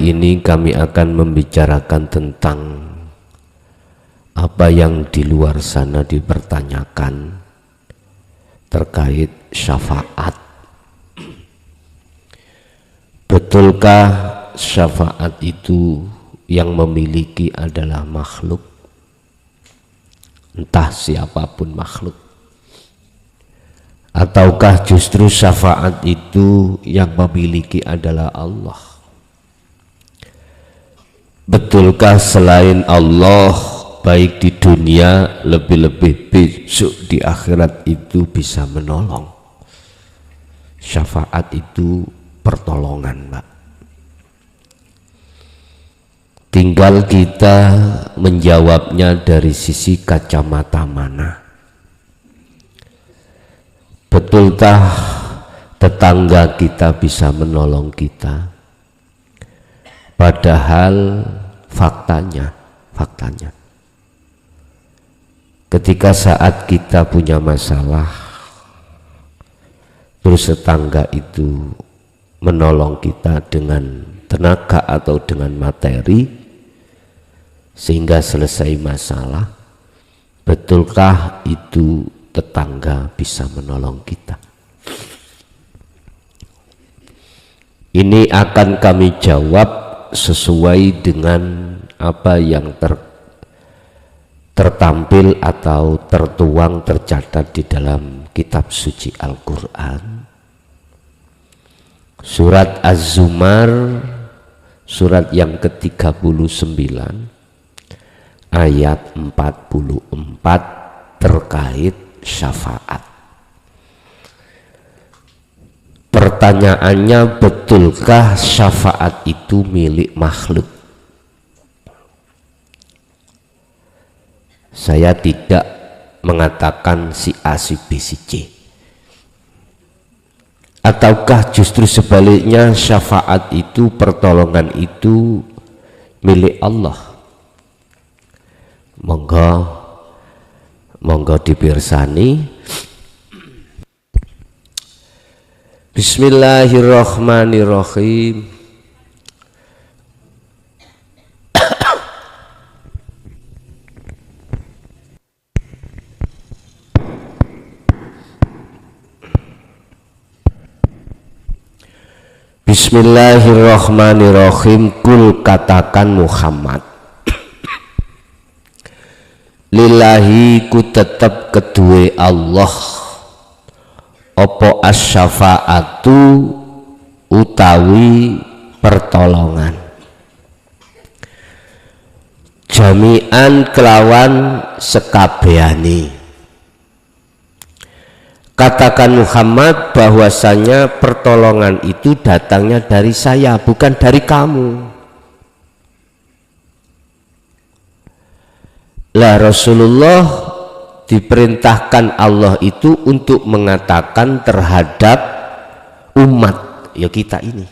ini kami akan membicarakan tentang apa yang di luar sana dipertanyakan terkait syafaat. Betulkah syafaat itu yang memiliki adalah makhluk? Entah siapapun makhluk. Ataukah justru syafaat itu yang memiliki adalah Allah? Betulkah selain Allah, baik di dunia lebih-lebih besok di akhirat itu bisa menolong? Syafaat itu pertolongan, Pak. Tinggal kita menjawabnya dari sisi kacamata mana. Betulkah tetangga kita bisa menolong kita? Padahal faktanya ketika saat kita punya masalah terus tetangga itu menolong kita dengan tenaga atau dengan materi sehingga selesai masalah, betulkah itu tetangga bisa menolong kita? Ini akan kami jawab sesuai dengan apa yang tertampil atau tertuang tercatat di dalam kitab suci Al-Quran. Surat Az-Zumar, surat yang ke-39 ayat 44 terkait syafaat. Pertanyaannya, betulkah syafaat itu milik makhluk? Saya tidak mengatakan si A, si B, si C. Ataukah justru sebaliknya syafaat itu, pertolongan itu milik Allah? Monggo dipirsani. Bismillahirrahmanirrahim. Bismillahirrahmanirrahim. Kul, katakan Muhammad, lillahi ku tetap kedue Allah opo as-syafa'atu utawi pertolongan, jami'an kelawan sekabehane. Katakan Muhammad bahwasanya pertolongan itu datangnya dari saya, bukan dari kamu. Lah Rasulullah diperintahkan Allah itu untuk mengatakan terhadap umat, ya kita ini.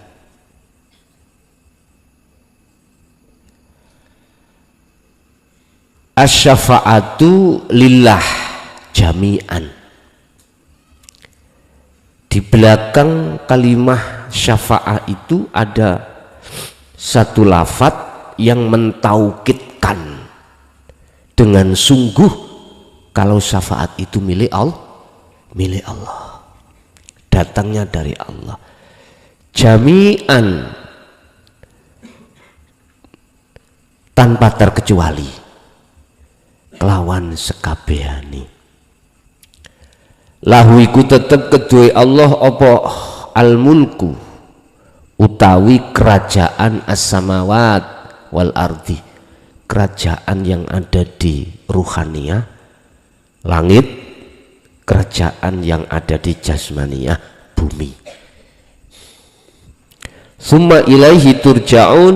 Asy-syafa'atu lillah jami'an. Di belakang kalimah syafa'ah itu ada satu lafaz yang mentaukidkan dengan sungguh kalau syafaat itu milik Allah, datangnya dari Allah. Jami'an, tanpa terkecuali, kelawan sekabehane. Lahu iku tetep kedue Allah apa al-mulku utawi kerajaan as-samawat wal ardi, kerajaan yang ada di ruhaniyah langit, kerajaan yang ada di jasmaniyah bumi. Summa ilaihi turja'un,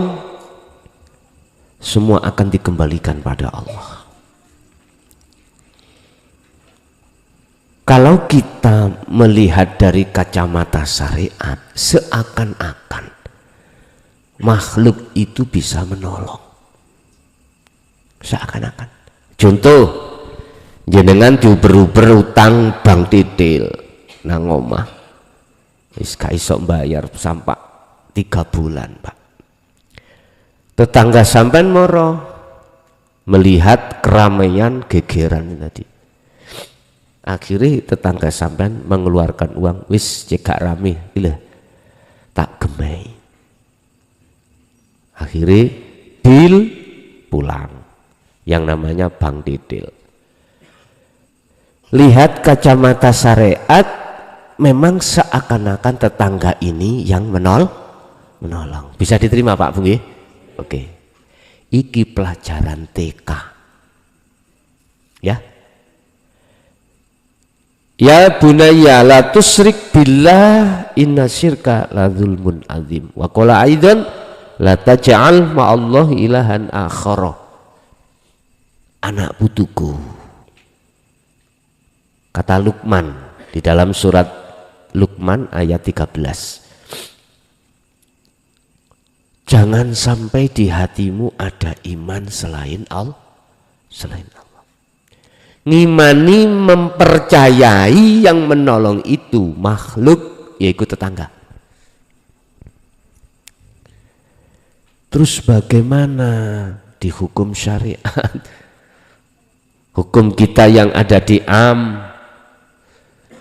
semua akan dikembalikan pada Allah. Kalau kita melihat dari kacamata syariat, seakan-akan makhluk itu bisa menolong, seakan-akan. Contoh, jenengan diuber-uber utang bank titil nang omah, wis gak iso bayar sampai 3 bulan, Pak. Tetangga sampean moro melihat keramaian gegeran tadi. Akhirnya tetangga sampean mengeluarkan uang, wis cekak rame, gila, tak gemai. Akhirnya deal pulang, yang namanya Bang Didil. Lihat kacamata syariat, memang seakan-akan tetangga ini yang menolong. Bisa diterima Pak Bung? Oke. Iki pelajaran TK. Ya. Ya bunayya la tusyrik billah inna syirka la dzulmun adzim. Wa qala aidan la taj'al ma'allahi ilahan akhara. Anak putuku, kata Luqman di dalam surat Luqman ayat 13. Jangan sampai di hatimu ada iman selain Allah. Ngimani mempercayai yang menolong itu makhluk, yaitu tetangga. Terus bagaimana di hukum syariat? Hukum kita yang ada di am.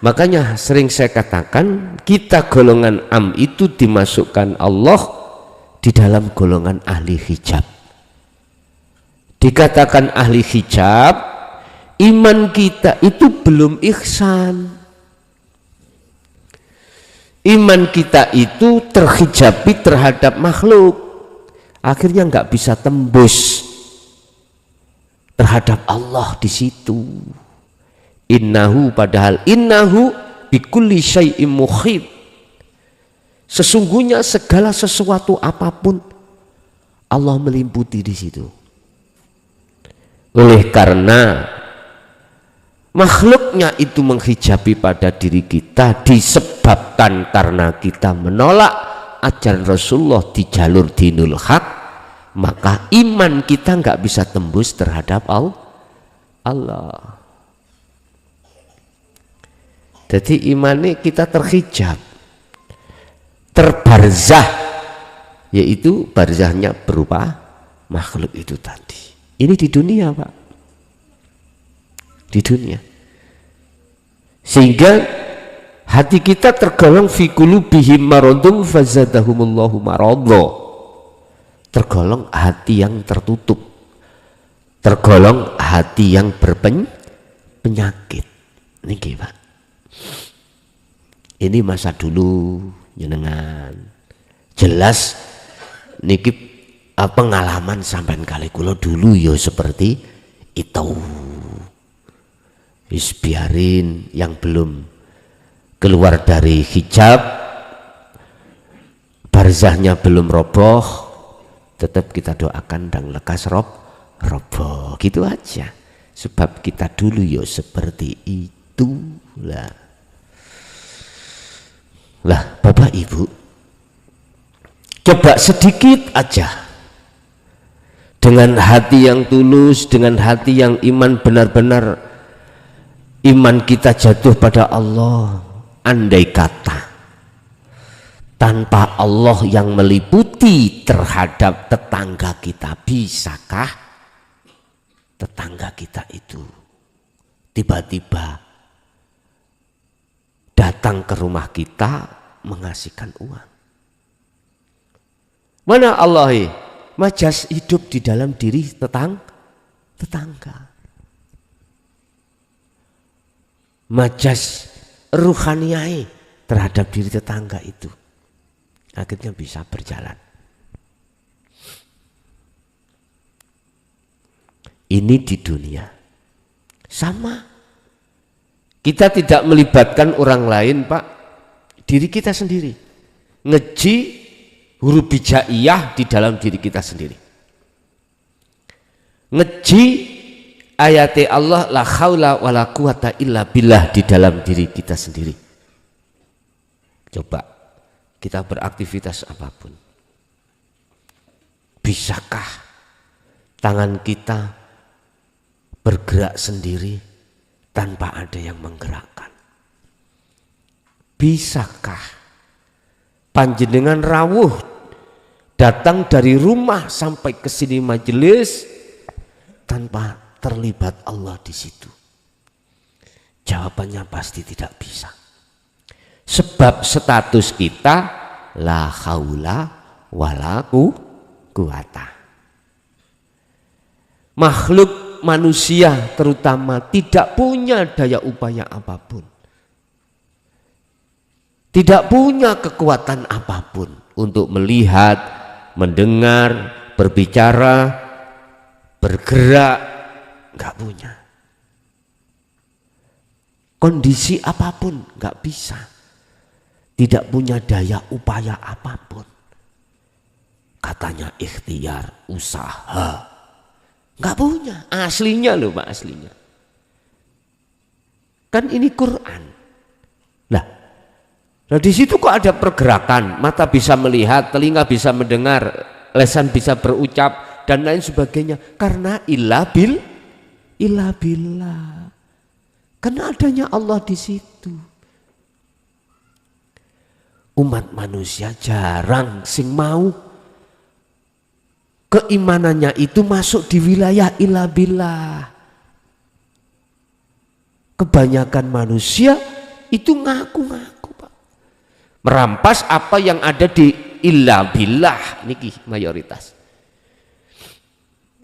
Makanya sering saya katakan, kita golongan am itu dimasukkan Allah di dalam golongan ahli hijab. Dikatakan ahli hijab, iman kita itu belum ihsan. Iman kita itu terhijabi terhadap makhluk, akhirnya nggak bisa tembus terhadap Allah di situ. Innahu, padahal innahu bikulli syai'im muhit. Sesungguhnya segala sesuatu apapun Allah meliputi di situ. Oleh karena makhluknya itu menghijabi pada diri kita disebabkan karena kita menolak ajaran Rasulullah di jalur dinul haq, maka iman kita nggak bisa tembus terhadap Allah. Jadi imannya kita terhijab, terbarzah, yaitu barzahnya berupa makhluk itu tadi. Ini di dunia Pak, di dunia. Sehingga hati kita tergolong fi qulubihim maradun fazadahumullahu maradha, tergolong hati yang tertutup, tergolong hati yang berpenyakit. Ini Pak, ini masa dulu jenengan jelas niki pengalaman sampean kali kula dulu ya seperti itu. Wis biarin yang belum keluar dari hijab, barzahnya belum roboh, tetap kita doakan dan lekas roboh gitu aja. Sebab kita dulu ya seperti itu lah. Lah Bapak Ibu, coba sedikit aja dengan hati yang tulus, dengan hati yang iman benar-benar iman kita jatuh pada Allah. Andai kata tanpa Allah yang meliputi terhadap tetangga kita, bisakah tetangga kita itu tiba-tiba datang ke rumah kita mengasihkan uang? Mana Allah? Majas hidup di dalam diri tetangga. Majas ruhaniyah terhadap diri tetangga itu akhirnya bisa berjalan. Ini di dunia sama. Kita tidak melibatkan orang lain Pak, diri kita sendiri. Ngeji huruf hijaiyah di dalam diri kita sendiri. Ngeji ayat Allah la haula wala quwata illa billah di dalam diri kita sendiri. Coba kita beraktivitas apapun, bisakah tangan kita bergerak sendiri tanpa ada yang menggerakkan? Bisakah panjenengan rawuh datang dari rumah sampai ke sini majelis tanpa terlibat Allah di situ? Jawabannya pasti tidak bisa. Sebab status kita la haula wala quwata. Makhluk manusia terutama tidak punya daya upaya apapun, tidak punya kekuatan apapun untuk melihat, mendengar, berbicara, bergerak, nggak punya. Kondisi apapun nggak bisa, tidak punya daya upaya apapun. Katanya ikhtiar, usaha, nggak punya. Aslinya loh Pak, aslinya. Kan ini Quran. Nah di situ kok ada pergerakan, mata bisa melihat, telinga bisa mendengar, lisan bisa berucap dan lain sebagainya. Karena illa billah. Karena adanya Allah di situ. Umat manusia jarang sing mau keimanannya itu masuk di wilayah illa billah. Kebanyakan manusia itu ngaku-ngaku Pak, merampas apa yang ada di illa billah niki mayoritas.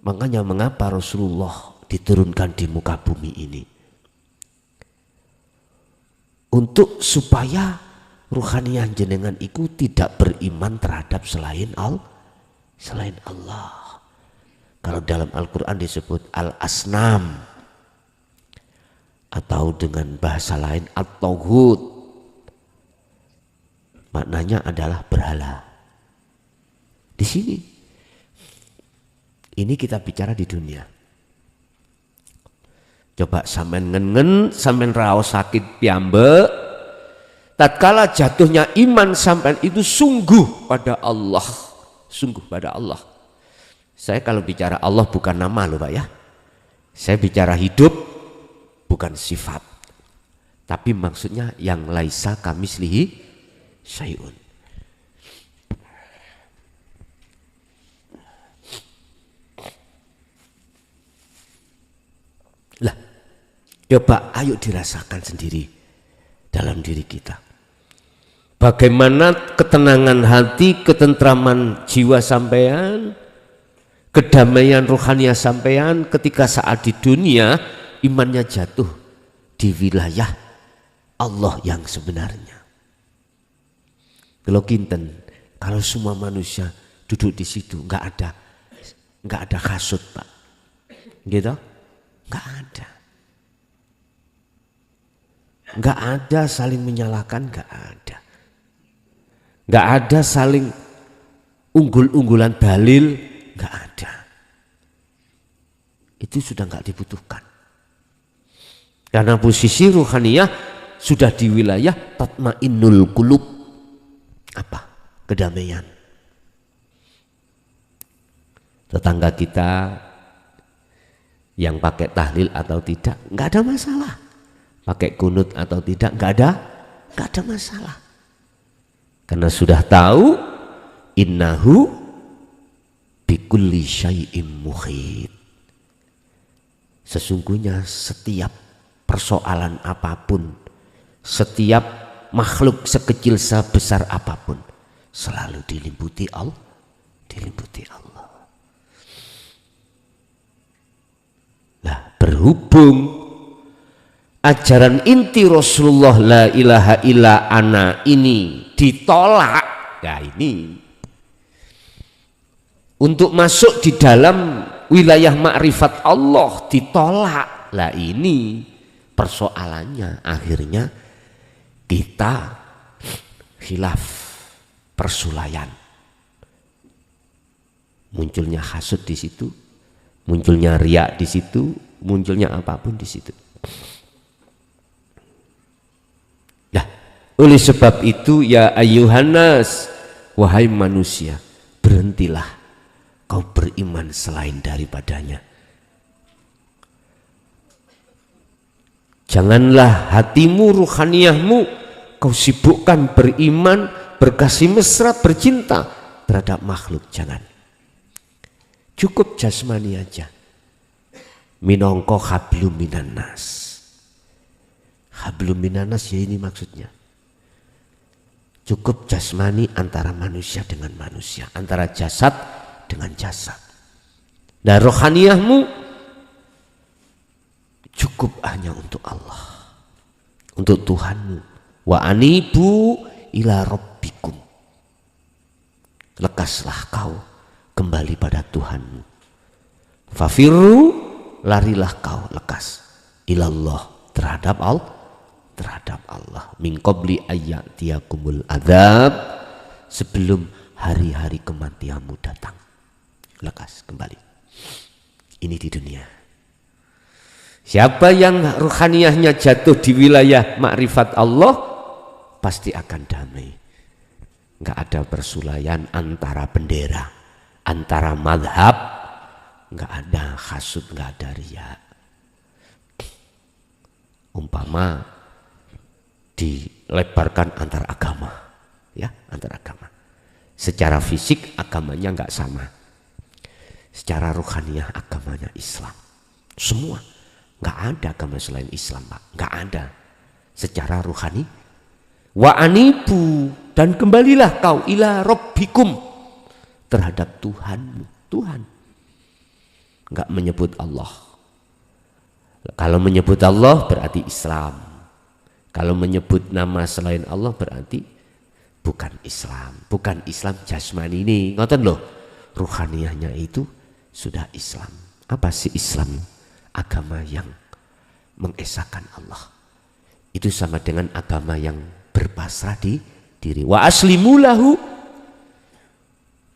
Makanya mengapa Rasulullah diturunkan di muka bumi ini? Untuk supaya ruhaniyah jenengan itu tidak beriman terhadap selain Allah. Kalau dalam Al-Quran disebut al-asnam, atau dengan bahasa lain at-taghut, maknanya adalah berhala. Di sini ini kita bicara di dunia. Coba sampean ngen, sampean raos sakit piyambek, tatkala jatuhnya iman sampean itu sungguh pada Allah, sungguh pada Allah. Saya kalau bicara Allah bukan nama loh Pak ya, saya bicara hidup bukan sifat, tapi maksudnya yang laisa kamislihi syai'un. Lah, coba ayo dirasakan sendiri dalam diri kita. Bagaimana ketenangan hati, ketentraman jiwa sampean, kedamaian rohania sampean ketika saat di dunia imannya jatuh di wilayah Allah yang sebenarnya. Kalau kinten, kalau semua manusia duduk di situ nggak ada hasut Pak, gitu, nggak ada saling menyalahkan, nggak ada saling unggul-unggulan dalil, nggak ada. Itu sudah nggak dibutuhkan. Karena posisi ruhaniyah sudah di wilayah tatmainnul qulub. Apa? Kedamaian. Tetangga kita yang pakai tahlil atau tidak, nggak ada masalah. Pakai kunut atau tidak, nggak ada masalah. Karena sudah tahu innahu bikulli syai'im muhit. Sesungguhnya setiap persoalan apapun, setiap makhluk sekecil sebesar apapun selalu diliputi Allah. Nah, berhubung ajaran inti Rasulullah la ilaha illa ana ini ditolak, ya ini untuk masuk di dalam wilayah makrifat Allah ditolak. Lah ini persoalannya, akhirnya kita khilaf, persulayan, munculnya hasud di situ, munculnya riak di situ, munculnya apapun di situ. Nah, oleh sebab itu ya ayyuhannas, wahai manusia, berhentilah kau beriman selain daripadanya. Janganlah hatimu, ruhaniyahmu kau sibukkan beriman, berkasih mesra, bercinta terhadap makhluk, jangan. Cukup jasmani aja. Minongko hablum minan nas. Hablum minan nas ya ini maksudnya. Cukup jasmani antara manusia dengan manusia, antara jasad dengan jasad. Nah, rohaniyahmu cukup hanya untuk Allah, untuk Tuhanmu. Wa anibu ila rabbikum. Lekaslah kau kembali pada Tuhanmu. Fafirru, larilah kau lekas ilallah, terhadap Allah, min qabli ayyatiyakumul adzab, sebelum hari-hari kematianmu datang. Lekas kembali. Ini di dunia. Siapa yang ruhaniyahnya jatuh di wilayah makrifat Allah, pasti akan damai. Enggak ada persulayan antara bendera, antara madhab, enggak ada hasud, enggak ada riya. Umpama dilebarkan antar agama, ya, antar agama. Secara fisik agamanya enggak sama, secara ruhaniyah agamanya Islam. Semua, enggak ada agama selain Islam, Pak, enggak ada. Secara ruhani, wa anibu, dan kembalilah kau ila rabbikum, terhadap Tuhanmu. Tuhan, enggak menyebut Allah. Kalau menyebut Allah berarti Islam. Kalau menyebut nama selain Allah berarti bukan Islam. Bukan Islam jasmani ini. Ngoten loh. Ruhaniyahnya itu sudah Islam. Apa sih Islam? Agama yang mengesahkan Allah. Itu sama dengan agama yang berpasrah di diri. Wa aslimu lahu,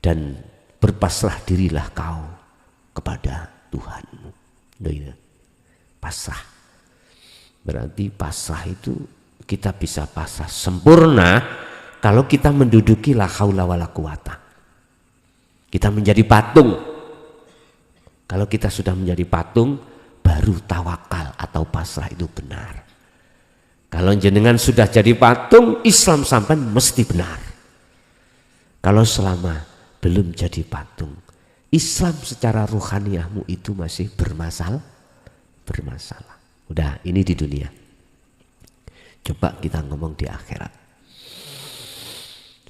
dan berpasrah dirilah kau kepada Tuhanmu. Pasrah. Berarti pasrah itu kita bisa pasrah sempurna kalau kita menduduki la haula wala quwata. Kita menjadi patung. Kalau kita sudah menjadi patung, baru tawakal atau pasrah itu benar. Kalau jenengan sudah jadi patung, Islam sampean mesti benar. Kalau selama belum jadi patung, Islam secara ruhaniyahmu itu masih bermasalah. Udah, ini di dunia. Coba kita ngomong di akhirat.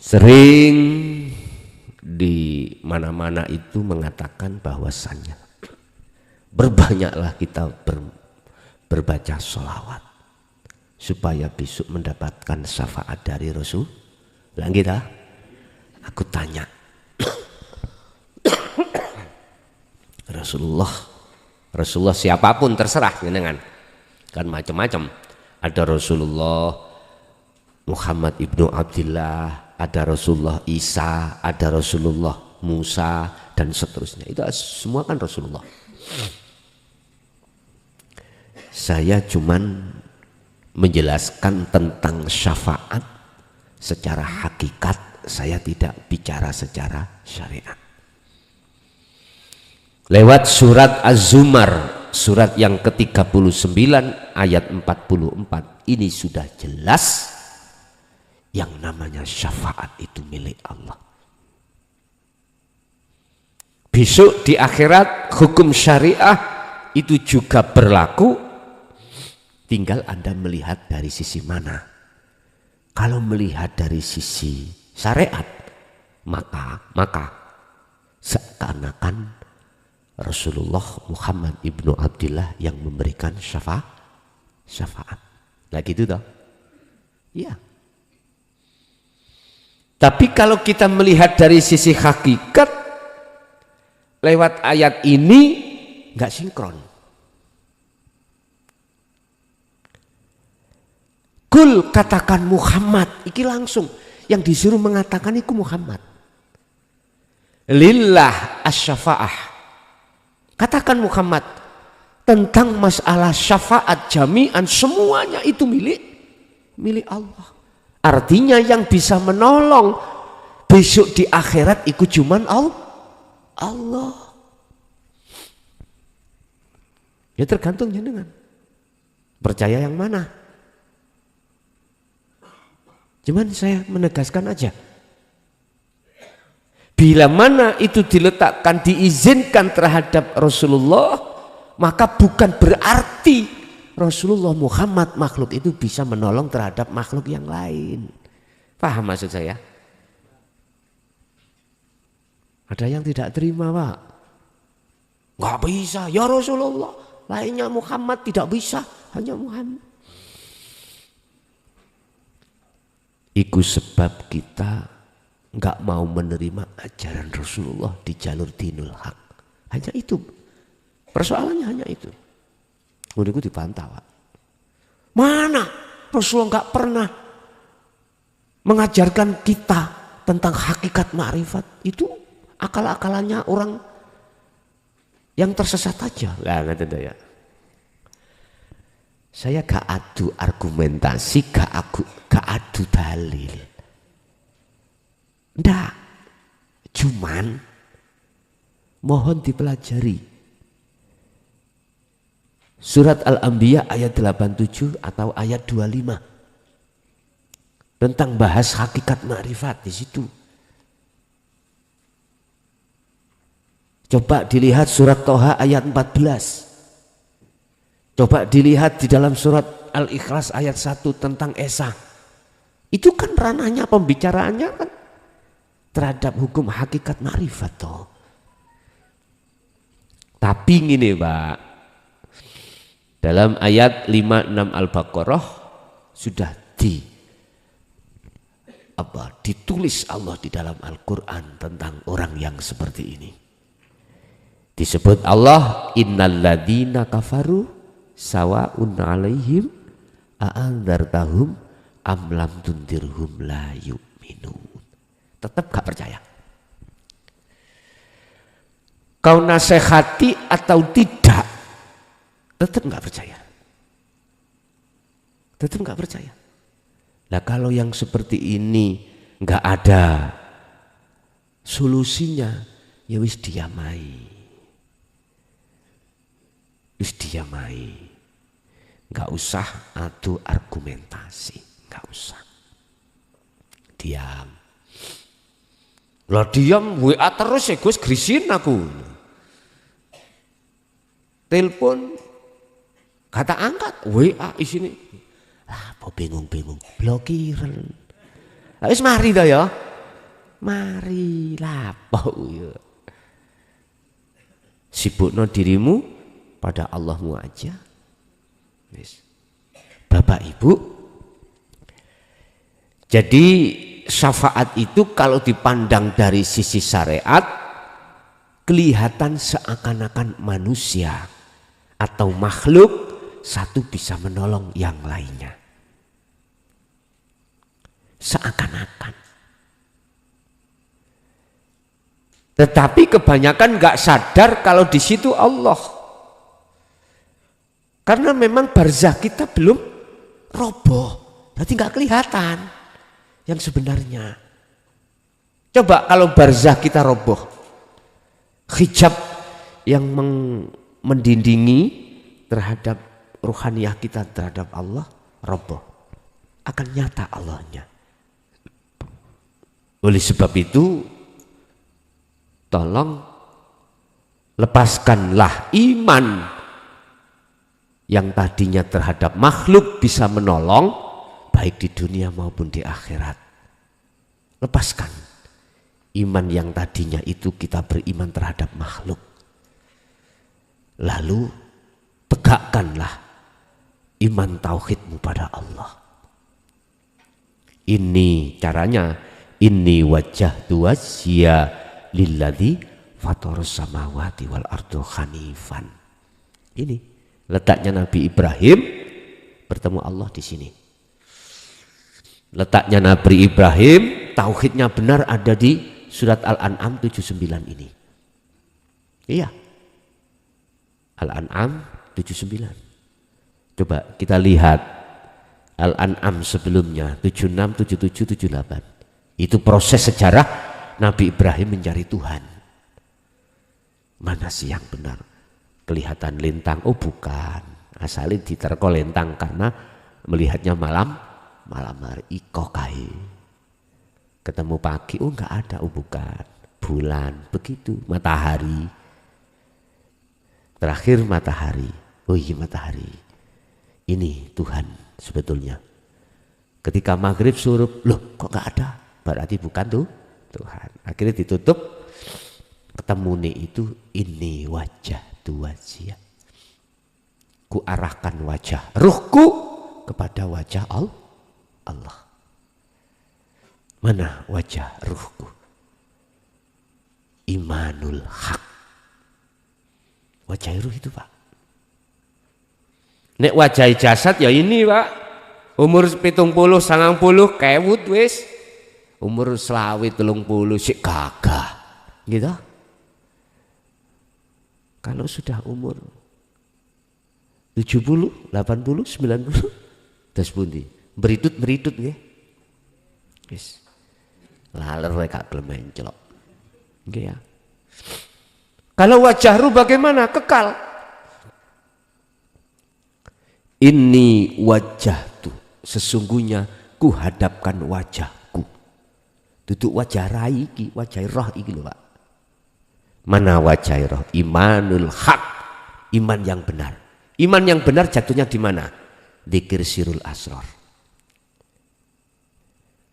Sering di mana-mana itu mengatakan bahwasannya berbanyaklah kita berbaca sholawat supaya besok mendapatkan syafaat dari Rasul. Lah kita, aku tanya, Rasulullah siapapun terserah jenengan. Kan macam-macam, ada Rasulullah Muhammad ibnu Abdillah, ada Rasulullah Isa, ada Rasulullah Musa, dan seterusnya. Itu semua kan Rasulullah. Saya cuman menjelaskan tentang syafaat secara hakikat, saya tidak bicara secara syariat. Lewat surat Az-Zumar, surat yang ke-39 ayat 44, ini sudah jelas yang namanya syafaat itu milik Allah. Besok di akhirat hukum syariah itu juga berlaku, tinggal Anda melihat dari sisi mana. Kalau melihat dari sisi syariat, maka seakan-akan Rasulullah Muhammad ibnu Abdillah yang memberikan syafaat. Lah gitu toh? Iya. Tapi kalau kita melihat dari sisi hakikat, lewat ayat ini nggak sinkron. Kul, katakan Muhammad, iki langsung yang disuruh mengatakan itu Muhammad. Lillah asy-syafa'ah. Katakan Muhammad tentang masalah syafaat jami'an, semuanya itu milik Allah. Artinya yang bisa menolong besok di akhirat itu cuman Allah. Ya tergantung jenengan. Percaya yang mana? Cuman saya menegaskan aja. Bila mana itu diletakkan, diizinkan terhadap Rasulullah, maka bukan berarti Rasulullah Muhammad makhluk itu bisa menolong terhadap makhluk yang lain. Paham maksud saya? Ada yang tidak terima, Pak. Nggak bisa, ya Rasulullah, lainnya Muhammad tidak bisa, hanya Muhammad. Iku sebab kita nggak mau menerima ajaran Rasulullah di jalur dinul haq. Hanya itu. Persoalannya hanya itu. Udah dibantah, Pak. Mana Rasulullah nggak pernah mengajarkan kita tentang hakikat ma'rifat. Itu akal-akalannya orang yang tersesat aja. Lah ngerti ya. Saya gak adu argumentasi, gak adu dalil. Nggak, cuman mohon dipelajari surat Al-Anbiya ayat 87 atau ayat 25 tentang bahas hakikat ma'rifat di situ. Coba dilihat surat Toha ayat 14. Coba dilihat di dalam surat Al-Ikhlas ayat 1 tentang Esa. Itu kan ranahnya pembicaraannya kan terhadap hukum hakikat ma'rifat toh. Tapi gini, Pak, dalam ayat 56 Al-Baqarah sudah ditulis Allah di dalam Al-Quran tentang orang yang seperti ini. Disebut Allah, innalladzina kafaru sawa'un alaihim a'andzartahum am lam tundirhum la yu'minun. Tetap gak percaya. Kau nasihati atau tidak, tetap gak percaya. Tetap gak percaya. Nah kalau yang seperti ini gak ada solusinya, ya wis diamai. Wis diamai. Gak usah adu argumentasi. Gak usah. Diam. Lah diam WA terus ya Gus, grisin aku. Telepon kata angkat WA isine. Lah apa bingung-bingung blokiran. Lah wis mari to ya. Mari lapo ya. Sibukno dirimu pada Allahmu aja. Wis. Bapak Ibu. Jadi syafaat itu kalau dipandang dari sisi syariat kelihatan seakan-akan manusia atau makhluk satu bisa menolong yang lainnya. Seakan-akan. Tetapi kebanyakan nggak sadar kalau di situ Allah. Karena memang barzah kita belum roboh, berarti nggak kelihatan yang sebenarnya. Coba kalau barzah kita roboh, hijab yang mendindingi terhadap ruhaniyah kita terhadap Allah roboh, akan nyata Allahnya. Oleh sebab itu tolong lepaskanlah iman yang tadinya terhadap makhluk bisa menolong baik di dunia maupun di akhirat. Lepaskan iman yang tadinya itu kita beriman terhadap makhluk. Lalu tegakkanlah iman tauhidmu pada Allah. Ini caranya. Inni wajjahtu wajhiya lilladzi fatarus samawati wal ardu hanifan. Ini letaknya Nabi Ibrahim bertemu Allah di sini. Letaknya Nabi Ibrahim, tauhidnya benar ada di surat Al-An'am 79 ini. Iya. Al-An'am 79. Coba kita lihat Al-An'am sebelumnya 76, 77, 78. Itu proses sejarah Nabi Ibrahim mencari Tuhan. Mana sih yang benar? Kelihatan lintang, oh bukan. Asalin diterko lintang karena melihatnya malam hari iko kai. Ketemu pagi, oh enggak ada, oh bukan. bulan, begitu. Matahari, terakhir matahari. Oh iya, matahari ini Tuhan sebetulnya. Ketika maghrib surup, loh kok gak ada, berarti bukan tuh Tuhan. Akhirnya ditutup, ketemu nih itu, ini wajah tu wajah, ku arahkan wajah ruhku kepada wajah Allah. Mana wajah ruhku? Imanul haq. Wajah ruh itu Pak. Nek wajah jasad ya ini Pak. Umur 70, 90 kewut wis. Umur 20, 30 sik gagah. Gitu. Kalau sudah umur 70, 80, 90 terus pundi? Beritut nggih. Wis. Laler gak gelem menclok. Nggih ya. Kalau wajah ruh bagaimana? Kekal. Ini wajah tuh, sesungguhnya ku hadapkan wajahku. Duduk wajah rai iki, wajah roh iki lho Pak. Mana wajah roh? Imanul haq, iman yang benar. Iman yang benar jatuhnya di mana? Dzikir sirul asrar.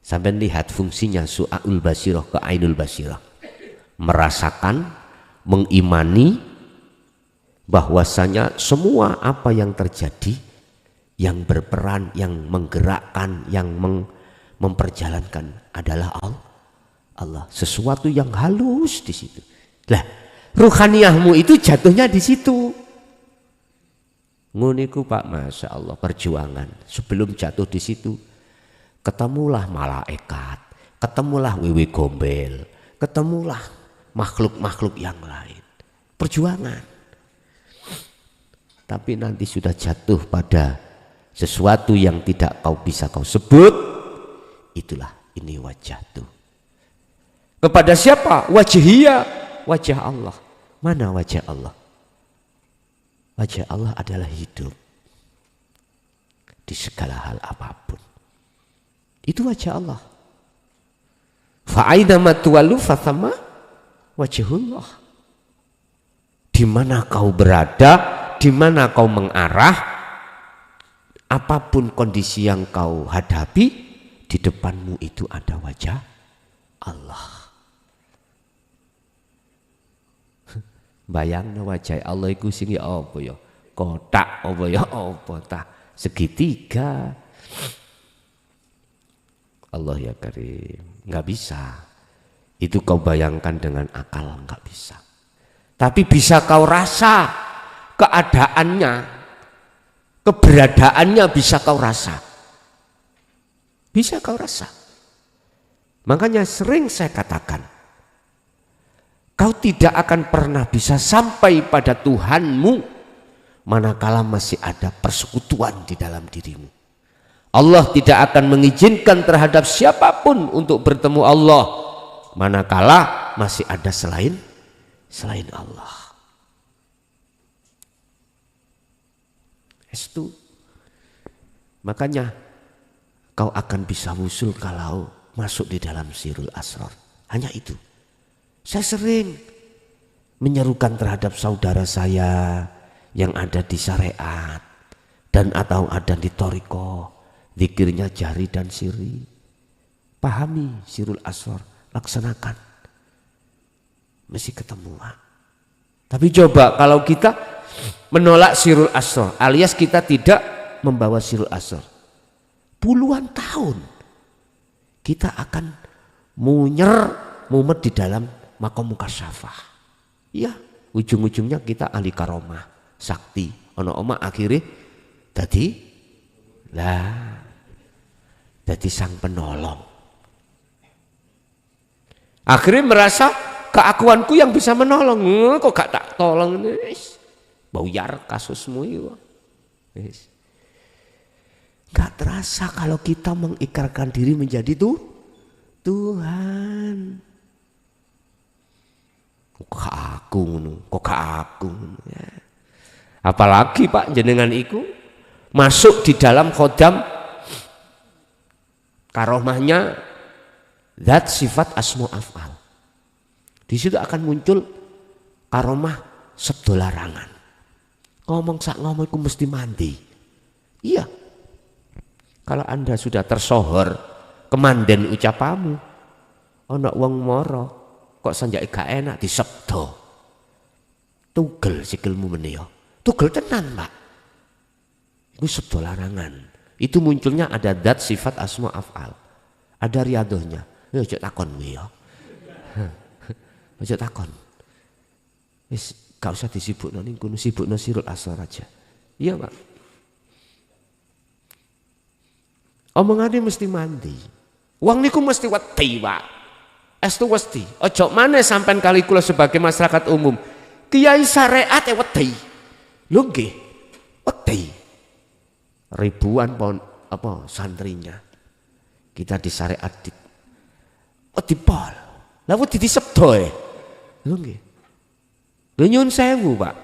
Sampai lihat fungsinya su'aul basirah ke ainul basirah. Merasakan, mengimani bahwasanya semua apa yang terjadi, yang berperan, yang menggerakkan, yang memperjalankan adalah Allah. Sesuatu yang halus di situ. Lah, ruhaniyahmu itu jatuhnya di situ. Nguniku Pak, masya Allah, perjuangan. Sebelum jatuh di situ, ketemulah malaikat, ketemulah wewe gombel, ketemulah makhluk-makhluk yang lain. Perjuangan. Tapi nanti sudah jatuh pada sesuatu yang tidak kau bisa kau sebut, itulah ini wajah tuh. Kepada siapa? Wajhiyah, wajah Allah. Mana wajah Allah? Wajah Allah adalah hidup di segala hal apapun. Itu wajah Allah. Fa'aidha matuwalu fathamma wajhullah. Di mana kau berada, di mana kau mengarah, apapun kondisi yang kau hadapi, di depanmu itu ada wajah Allah. Bayangno wajah Allah iku sing ya apa ya? Kotak apa ya apa ta? Segitiga. Allah ya Karim, nggak bisa. Itu kau bayangkan dengan akal, nggak bisa. Tapi bisa kau rasa keadaannya, keberadaannya bisa kau rasa. Bisa kau rasa. Makanya sering saya katakan, kau tidak akan pernah bisa sampai pada Tuhanmu manakala masih ada persekutuan di dalam dirimu. Allah tidak akan mengizinkan terhadap siapapun untuk bertemu Allah manakala masih ada selain Allah. Itu. Makanya kau akan bisa wusul kalau masuk di dalam sirul asrar. Hanya itu. Saya sering menyerukan terhadap saudara saya yang ada di syariat dan atau ada di toriko, zikirnya jari dan siri. Pahami sirul asrar, laksanakan. Mesti ketemu. Tapi coba kalau kita menolak sirul asrar, alias kita tidak membawa sirul asrar, puluhan tahun kita akan mumet di dalam makom mukasyafah. Ya, ujung-ujungnya kita ahli karomah, sakti. Ono oma akhirnya jadi sang penolong. Akhirnya merasa keakuanku yang bisa menolong. Kok gak tak tolong ini? Bauyar kasusmu itu. Gak terasa kalau kita mengikrarkan diri menjadi Tuhan. Kok aku ya. Apalagi Pak jenengan iku masuk di dalam khodam karomahnya zat sifat asma af'al. Di situ akan muncul karomah sabda larangan. Ngomong sak ngomong iku mesti mandi. Iya. Kalau Anda sudah tersohor kemanden ucapamu, ana wong mara kok sanjake gak enak disebda. Tugel sikilmu meneh ya. Tugel tenan, Pak. Itu sabda larangan. Itu munculnya ada zat sifat asma af'al. Ada riadohnya. Ya aja takon kowe ya. Aja takon. Wis gak usah disibukno ning kono, sibukno sirul asrar aja. Iya, Pak. Omongane mesti mandi. Wong niku mesti wedi, Pak. Estu wedi. Ojo maneh sampean kali kula sebagai masyarakat umum. Kiai syariat wedi. Lho nggih. Wedi. Ribuan santrinya. Kita di syariat wedi pol. Lah wedi disebda e. Lho nggih. Lho nyun sewu, Pak.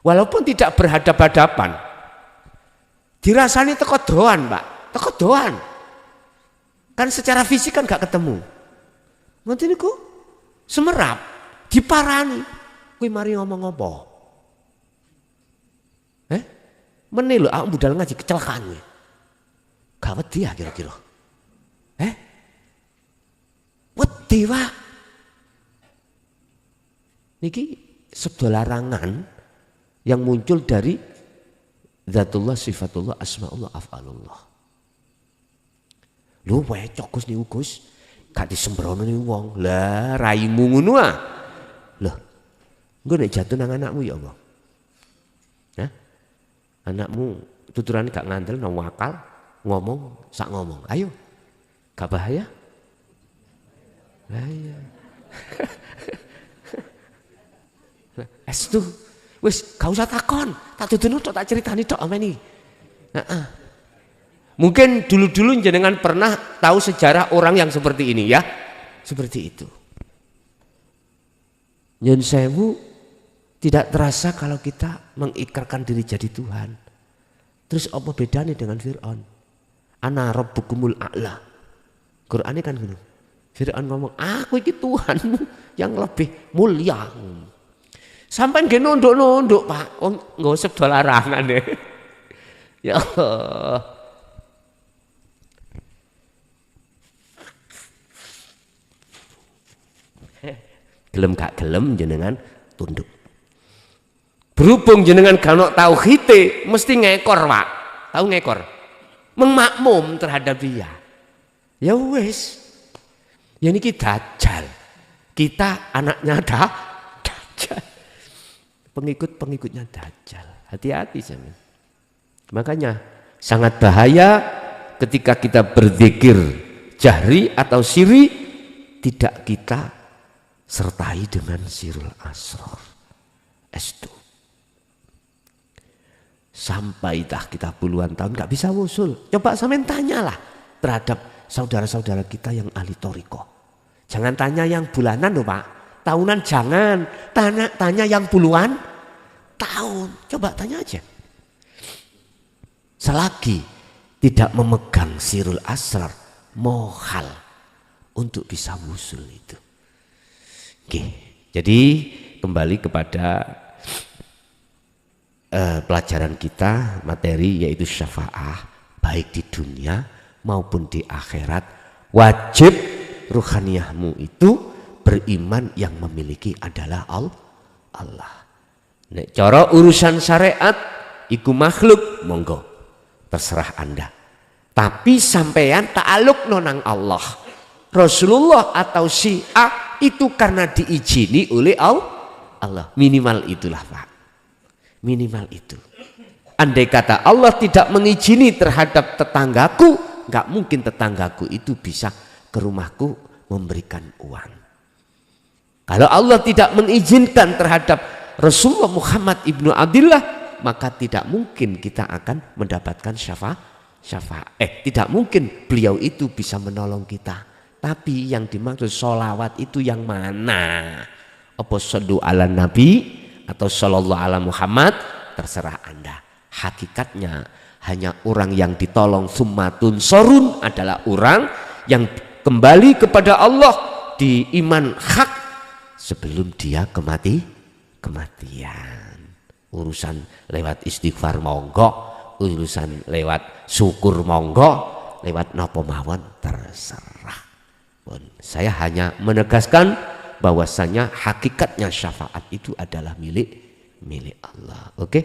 Walaupun tidak berhadap-hadapan. Dirasani teko doan, Pak. Teko doan. Kan secara fisik kan gak ketemu. Nanti niku semerap, diparani. Kuwi mari ngomong apa? Meneh lho aku budal ngaji kecelakaan kowe. Gak wedi ya kira-kira. Wedi, Pak. Niki sabda larangan yang muncul dari zatullah, sifatullah, asmaullah, af'alullah. Lho wecok Gus niku Gus, gak disembrono ning wong. Lah raimu ngono ah. Loh. Engko nek jatuh nang anakmu ya Allah. Hah? Anakmu tuturane gak ngandel nang wakal, ngomong sak ngomong. Ayo. Gak bahaya? Bahaya. Estu wis gak usah takon, tak duduno tok tak critani tok ameni. Heeh. Mungkin dulu-dulu jenengan pernah tahu sejarah orang yang seperti ini ya. Seperti itu. Nyun sewu tidak terasa kalau kita mengikrarkan diri jadi Tuhan. Terus apa bedanya dengan Fir'aun? Ana rabbukumul a'la. Qur'ane kan gitu. Fir'aun ngomong, aku iki Tuhanmu yang lebih mulia. Sampai nggih nunduk-nunduk, Pak. Nggak usah larangan deh. Ya Allah. Gelem gak gelem jenengan tunduk. Berhubung jenengan gak ono tauhid mesti ngekor, Pak. Tahu ngekor? Memakmum terhadap dia. Ya wis. Ya niki dajjal. Kita anaknya dajjal. Pengikut-pengikutnya dajjal. Hati-hati jamin. Makanya sangat bahaya ketika kita berzikir jahri atau siri tidak kita sertai dengan sirul asrar. Estu. Sampai dah kita puluhan tahun gak bisa wusul. Coba sampean tanyalah terhadap saudara-saudara kita yang ahli thariqah. Jangan tanya yang bulanan loh, Pak. Tahunan jangan. Tanya yang puluhan tahun. Coba tanya aja. Selagi tidak memegang sirul asrar, mohal untuk bisa wusul itu. Oke, jadi kembali kepada pelajaran kita, materi yaitu syafa'ah, baik di dunia maupun di akhirat. Wajib ruhaniyahmu itu beriman yang memiliki adalah Allah. Nek cara urusan syariat iku makhluk, monggo terserah Anda. Tapi sampean ta'aluk nonang Allah. Rasulullah atau Syiah itu karena diizini oleh Allah. Minimal itulah, Pak. Minimal itu. Andai kata Allah tidak mengizini terhadap tetanggaku, nggak mungkin tetanggaku itu bisa ke rumahku memberikan uang. Kalau Allah tidak mengizinkan terhadap Rasulullah Muhammad ibnu Abdillah, maka tidak mungkin kita akan mendapatkan syafaat. Tidak mungkin beliau itu bisa menolong kita. Tapi yang dimaksud sholawat itu yang mana? Apa sallu ala Nabi atau sallallahu ala Muhammad? Terserah Anda. Hakikatnya hanya orang yang ditolong summatun sorun adalah orang yang kembali kepada Allah di iman hak sebelum dia kematian. Urusan lewat istighfar monggo, urusan lewat syukur monggo, lewat napa mawon terserah. Saya hanya menegaskan bahwasanya hakikatnya syafaat itu adalah milik Allah. Oke?